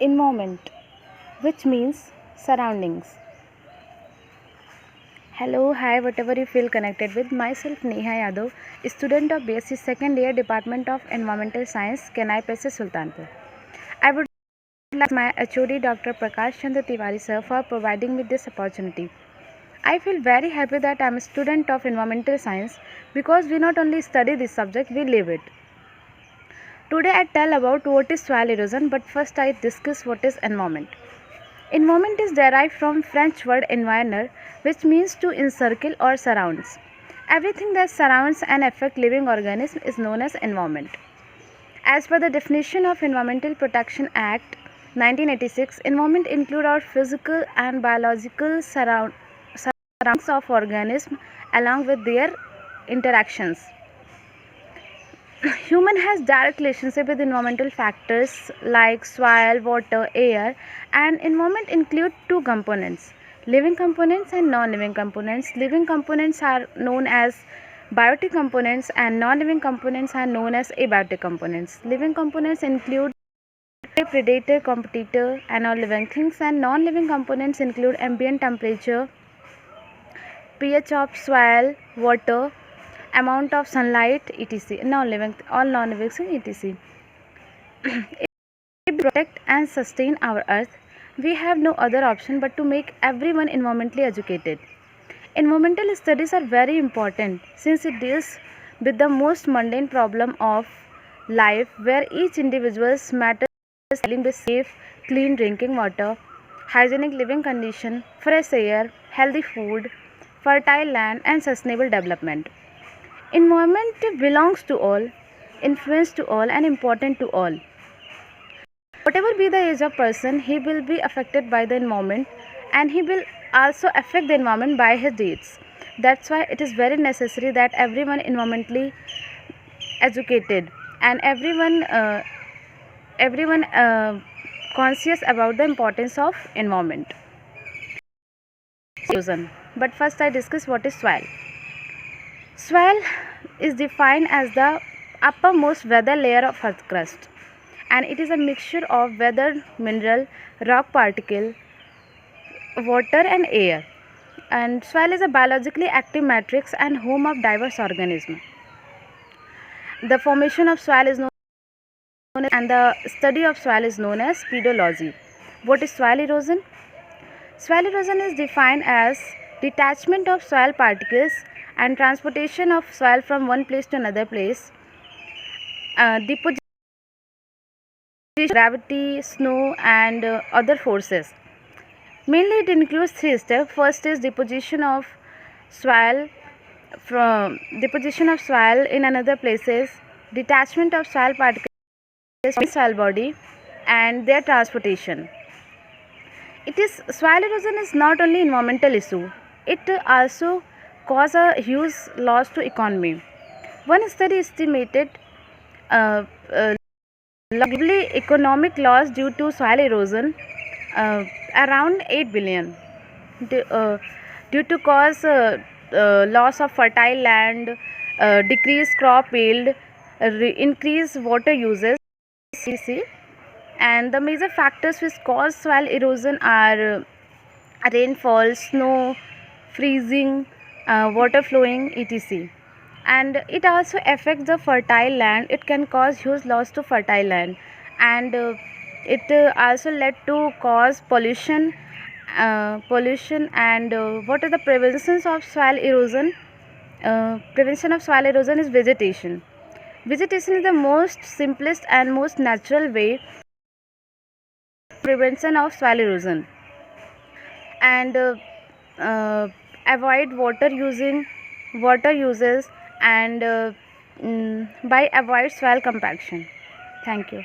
Environment, which means surroundings. Hello, hi, whatever you feel connected with. Myself Neha Yadav, student of BSc second year Department of Environmental Science, Kenai Pese Sultanpur. I would like my HOD Dr. Prakash Chandra Tiwari sir for providing me this opportunity. I feel very happy that I am a student of environmental science because we not only study this subject, we live it. Today I tell about what is soil erosion, but first I discuss what is environment. Environment is derived from French word environneur, which means to encircle or surrounds. Everything that surrounds and affects living organism is known as environment. As per the definition of Environmental Protection Act 1986, environment include our physical and biological surroundings of organism along with their interactions. Human has direct relationship with environmental factors like soil, water, air, and environment include two components: living components and non-living components. Living components are known as biotic components and non-living components are known as abiotic components. Living components include predator, competitor, and all living things, and non-living components include ambient temperature, pH of soil, water, amount of sunlight, etc. All non-living things, etc. If we protect and sustain our earth, we have no other option but to make everyone environmentally educated. Environmental studies are very important since it deals with the most mundane problem of life, where each individual's matters dealing with safe, clean drinking water, hygienic living condition, fresh air, healthy food, fertile land, and sustainable development. Environment belongs to all, influence to all, and important to all. Whatever be the age of person, he will be affected by the environment, and he will also affect the environment by his deeds. That's why it is very necessary that everyone environmentally educated and everyone conscious about the importance of environment. But first I discuss what is soil. Soil is defined as the uppermost weather layer of earth crust, and it is a mixture of weathered mineral, rock particle, water and air. And soil is a biologically active matrix and home of diverse organisms. The formation of soil is known as, and the study of soil is known as pedology. What is soil erosion? Soil erosion is defined as detachment of soil particles and transportation of soil from one place to another place, deposition, gravity, snow, and other forces. Mainly, it includes three steps. First is deposition of soil in another places, detachment of soil particles from soil body, and their transportation. Soil erosion is not only environmental issue; it also cause a huge loss to economy. One study estimated globally economic loss due to soil erosion around 8 billion due to cause loss of fertile land, decreased crop yield, increased water uses, etc. And the major factors which cause soil erosion are rainfall, snow, freezing, water flowing, etc. And it also affects the fertile land. It can cause huge loss to fertile land, and it also led to cause pollution. And what are the preventions of soil erosion? Prevention of soil erosion is vegetation. Vegetation is the most simplest and most natural way prevention of soil erosion. And avoid water uses, and by avoid soil compaction. Thank you.